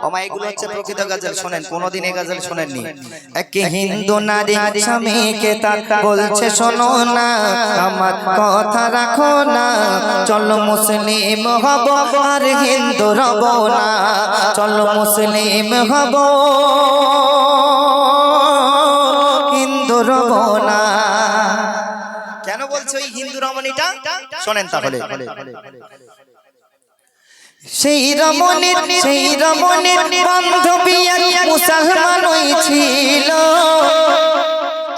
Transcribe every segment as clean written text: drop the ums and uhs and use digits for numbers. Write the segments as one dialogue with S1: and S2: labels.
S1: ওমা এগুলো হচ্ছে প্রকৃত গজল। শোনেন, কোনোদিন এই গজল শোনেননি। এক হিন্দু নারী স্বামীকে তার বলছে, শোনো না আমার কথা রাখো না, চলো মুসলিম হব আর হিন্দু রব না, চলো মুসলিম হব হিন্দু রব না। কেন বলছে ওই হিন্দু রমণীটা? শোনেন তাহলে। সেই রমণীর বান্ধবী মুসলমান ছিল,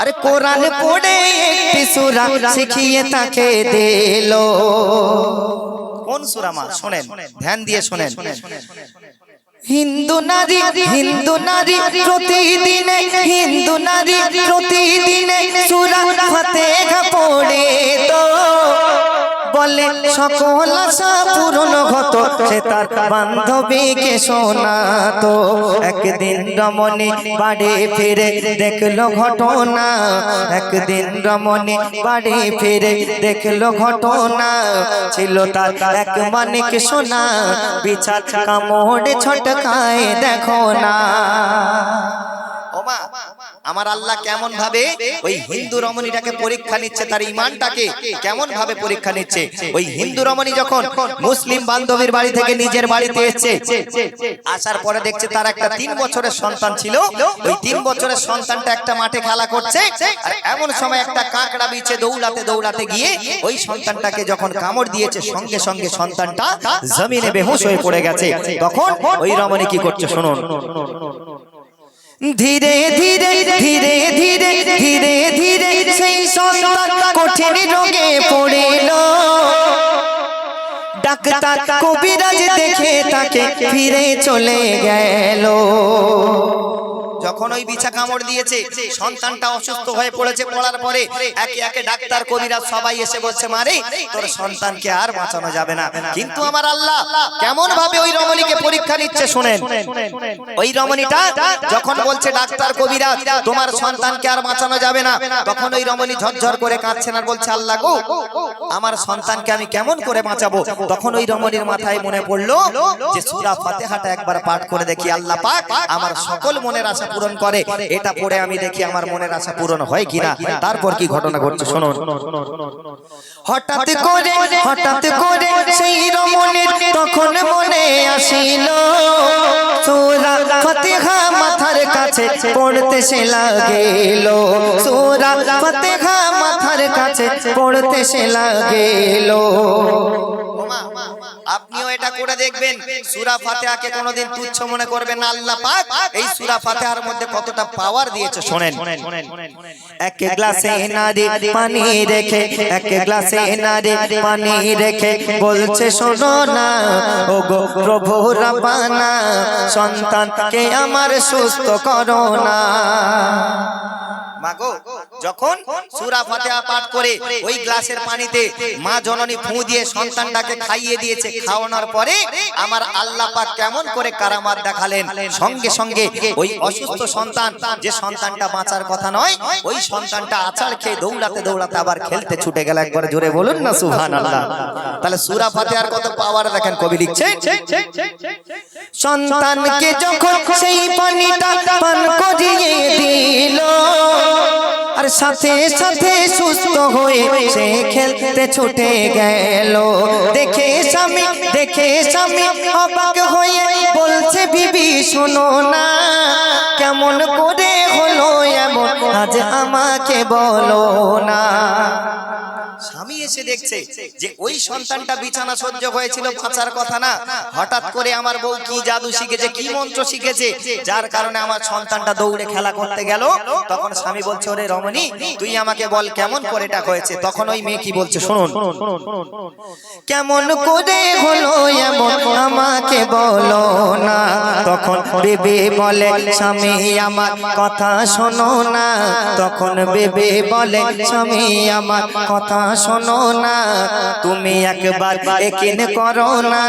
S1: আরে কোরআন পড়ে একটি সূরা শিখিয়ে তাকে দিল। কোন সূরা মা? শোনেন, ধ্যান দিয়ে শোনেন। হিন্দু নারী প্রতিদিনে সূরা ফাতিহা পড়ে তো বলে সকল আশা পূরণ হতো, সে তার বান্ধবীকে শোনাতো। একদিন রমণী বাড়ি ফিরে দেখলো ঘটনা, একদিন রমণী বাড়ি ফিরে দেখলো ঘটনা, ছিল তার এক মানিক সোনা, বিছার কামড়ে ছটকায় দেখো না। ওমা আমার আল্লাহ কেমন ভাবে ওই হিন্দু রমণীটাকে পরীক্ষা নিচ্ছে, তার ঈমানটাকে কেমন ভাবে পরীক্ষা নিচ্ছে। ওই হিন্দু রমণী যখন মুসলিম বান্ধবীর বাড়ি থেকে নিজের বাড়িতে এসেছে, আসার পরে দেখছে তার একটা 3 বছরের সন্তান ছিল। ওই 3 বছরের সন্তানটা একটা মাঠে খেলা করছে, আর এমন সময় একটা কাকড়া বিছে দৌড়াতে গিয়ে ওই সন্তানটাকে যখন কামড় দিয়েছে, সঙ্গে সঙ্গে সন্তানটা জমিনে বেহুশ হয়ে পড়ে গেছে। তখন ওই রমণী কি করছে শুনুন। ধীরে ধীরে সেই সন্তান কঠিন রোগে পড়িল, ডাক্তার কবিরাজ দেখে তাকে ফিরে চলে গেল। যখন ওই বিছা কামড় দিয়েছে, সন্তানটা অসুস্থ হয়ে পড়েছে, পড়ার পরে একে একে ডাক্তার কবিরাজ সবাই এসে বলছে, মারে তোর সন্তানকে আর বাঁচানো যাবে না। কিন্তু আমার আল্লাহ কেমন ভাবে ওই রমণীকে পরীক্ষা নিচ্ছে শুনেন। ওই রমণীটা যখন বলছে ডাক্তার কবিরাজ তোমার সন্তানকে আর বাঁচানো যাবে না, তখন ওই রমণী ঝরঝর করে কাঁদছেন আর বলছে, আল্লাহ গো আমার সন্তানকে আমি কেমন করে বাঁচাবো। তখন ওই রমণীর মাথায় মনে পড়লো যে সূরা ফাতিহাটা একবার পাঠ করে দেখি, আল্লাহ পাক আমার সকল মনের আশা পূরণ করে, এটা পড়ে আমি দেখি আমার মনের আশা পূরণ হয় কিনা। তারপর কি ঘটনা ঘটছে শুনুন। হঠাৎ করে সেই রমণীর তখন মনে আসিল, সূরা ফাতিহা মাথার কাছে পড়তে সে লাগিল, সূরা ফাতিহা মাথার কাছে পড়তে সে লাগিল। আপনিও এটা করে দেখবেন, সূরা ফাতিহাকে কোনোদিন তুচ্ছ মনে করবেন না। আল্লাহ পাক এই সূরা ফাতিহার মধ্যে কতটা পাওয়ার দিয়েছে শোনেন। এক গ্লাসে নারী পানি রেখে, এক গ্লাসে নারী পানি রেখে বলছে, শোনো না ও গো প্রভু রব্বানা, সন্তানকে আমার সুস্থ করো না। মাগো যখন সূরা ফাতিহা পাঠ করে ওই গ্লাসের পানিতে মা জননী ফু দিয়ে সন্তানটাকে খাইয়ে দিয়েছে, খাওয়ানোর পরে আমার আল্লাহ পাক কেমন করে কারামাত দেখালেন। সঙ্গে সঙ্গে ওই অসুস্থ সন্তান, যে সন্তানটা বাঁচার কথা নয়, ওই সন্তানটা আছাড় খেয়ে দৌড়াতে আবার খেলতে ছুটে গেল। একবার জোরে বলুন না সুবহানাল্লাহ। তাহলে সূরা ফাতিহার কত পাওয়ার দেখেন। কবি লিখছে, সন্তানকে যখন সেই পানিটা পান করিয়ে দিল, আর সাথে সাথে সুস্থ হয়ে সে খেলতে ছুটে গেল। দেখে স্বামী অবাক হয়ে বলছে, বিবি শোনো না কেমন করে হলো এমন, আজ আমাকে বলো না। স্বামী এসে দেখছে যে ওই সন্তানটা বিছানা সহ্য হয়েছিল, বাঁচার কথা না, হঠাৎ করে আমার বউ কি জাদু শিখেছে, কি মন্ত্র শিখেছে, যার কারণে আমার সন্তানটা দৌড়ে খেলা করতে গেল। তখন স্বামী বলছে, ওরে রমণী তুই আমাকে বল কেমন করে এটা হয়েছে। তখন ওই মেয়ে কি বলছে শুনুন, কেমন করে হলো এমন আমাকে বলো না। তখন বিবি বলে, স্বামী আমার কথা শোনো না। তখন বিবি বলে, স্বামী আমার কথা শোনো না, তুমি একবার একিন করো না,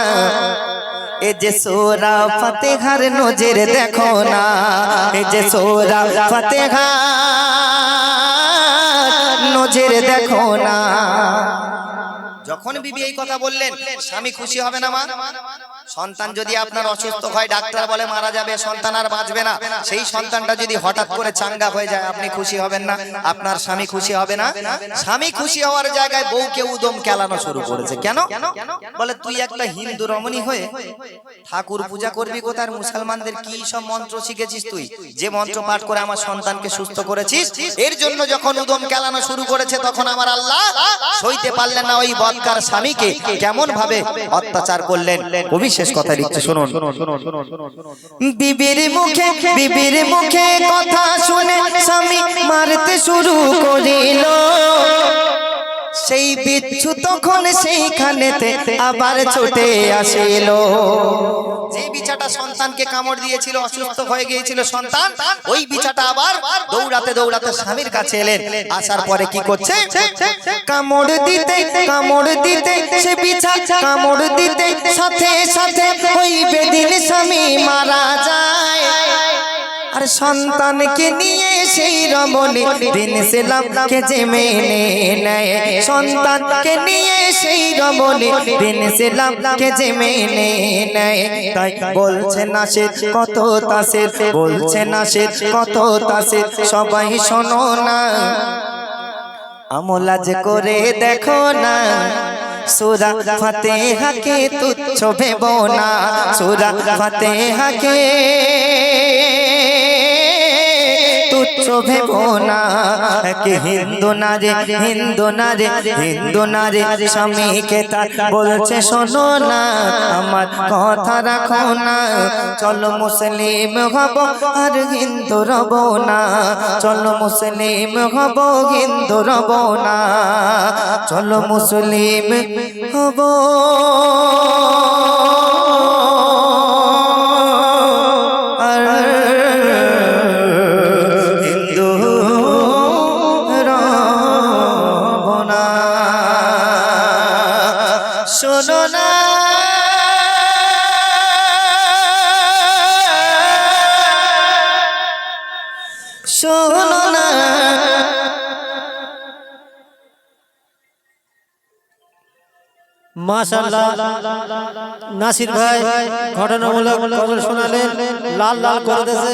S1: এ যে সূরা ফাতিহার নজর দেখো না, এ যে সূরা ফাতিহার নজর দেখো না। যখন বিবি এই কথা বললেন, স্বামী খুশি হবে না মা? সন্তান যদি আপনার অসুস্থ হয়, ডাক্তার বলে মারা যাবে, সন্তান আর বাঁচবে না, সেই সন্তানটা যদি হঠাৎ করে চাঙ্গা হয়ে যায়, আপনি খুশি হবেন না? আপনার স্বামী খুশি হবে না? স্বামী খুশি হওয়ার জায়গায় বউকে উদম কেলানো শুরু করেছে। কেন? বলে তুই একটা হিন্দু রমণী হয়ে ঠাকুর পূজা করবি কোথায়? মুসলমানদের কি সব মন্ত্র শিখেছিস তুই, যে মন্ত্র পাঠ করে আমার সন্তানকে সুস্থ করেছিস? এর জন্য যখন উদম কেলানো শুরু করেছে, তখন আমার আল্লাহ সইতে পারলেন না ওই বদকার স্বামীকে কেমন ভাবে অত্যাচার করলেন। কবি শেষ কথা লিখছে, শুনুন। বিবির মুখে কথা শুনে স্বামী মারতে শুরু করিল, সেই বিচ্ছু তখন সেইখানেতে আবার ছুটে আসিল। যে বিছাটা সন্তানকে কামড় দিয়েছিল, অসুস্থ হয়ে গিয়েছিল সন্তান, ওই বিছাটা আবার দৌড়াতে দৌড়াতে স্বামীর কাছে এলেন। আসার পরে কি করছে? কামড় দিতে সে বিছা কামড় দিতে সাথে সাথে ওই বেদিন স্বামী মারা যায়। আর সন্তানকে নিয়ে সেই রমণী দিন ইসলামকে যে মেনে নেয়, সন্তানকে নিয়ে সেই রমণী দিন ইসলামকে যে মেনে নেয়। তাই বলছে নাসির কত তাসির, বলছে নাসির কত তাসির, সবাই শোনো না, আমল আজ করে দেখো না, সূরা ফাতিহাকে তুচ্ছ ভেবো না, সূরা ফাতিহাকে তুচ্ছ ভেবো না। কি হিন্দু নারী স্বামীকে তার বলছে শোনো না, আমার কথা রাখো না, চলো মুসলিম হব আর হিন্দু রব না, চলো মুসলিম হব হিন্দু রব না, চলো মুসলিম হব আর হিন্দু রব না। শোনো না, শোনো না,
S2: মাশাআল্লাহ নাসির ভাই ঘটনামূলক খবর শোনালেন, লাল লাল করে দিয়েছে।